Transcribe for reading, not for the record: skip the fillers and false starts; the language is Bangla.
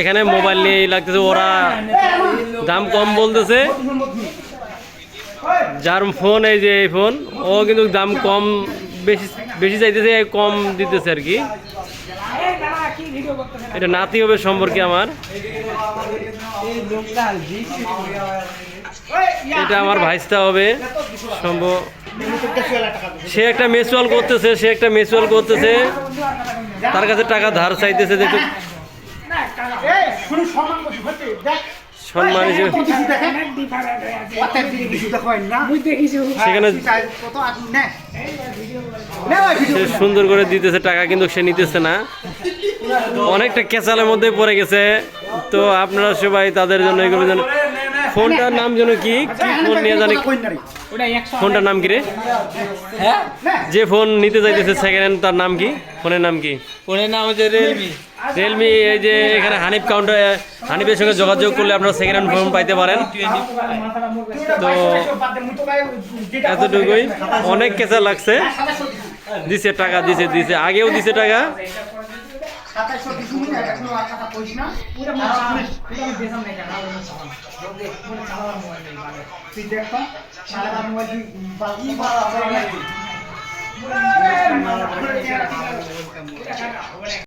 এখানে মোবাইল নিয়ে লাগতেছে, ওরা দাম কম বলতেছে। যার ফোন এই যে এই ফোন, ও কিন্তু দাম কম বেশি বেশি চাইতেছে, কম দিতেছে আর কি। এটা নাতি হবে সম্পর্কে আমার, এটা আমার ভাইস্তা হবে সম্ভব। সে একটা মিউচুয়াল করতেছে, তার কাছে টাকা ধার চাইতেছে, দেখো সম্মান হিসেবে সেখানে সে সুন্দর করে দিতেছে টাকা, কিন্তু সে নিতেছে না, অনেকটা কেঁচালের মধ্যে পড়ে গেছে। তো আপনারা সবাই তাদের জন্য এগুলো জানেন। ফোনটার নাম যেন কি ফোন নিয়ে জানি, ফোনটার নাম কি রে? যে ফোন নিতে চাইতেছে সেকেন্ড হ্যান্ড, তার নাম কি? ফোনের নাম কি? ফোনের নাম হচ্ছে রিয়েলমি। এই যে এখানে হানিফ কাউন্টার, হানিফের সঙ্গে যোগাযোগ করলে আপনারা সেকেন্ড হ্যান্ড ফোন পাইতে পারেন। তো এতটুকুই, অনেক কেঁচা লাগছে। দিছে টাকা, দিছে আগেও দিছে টাকা।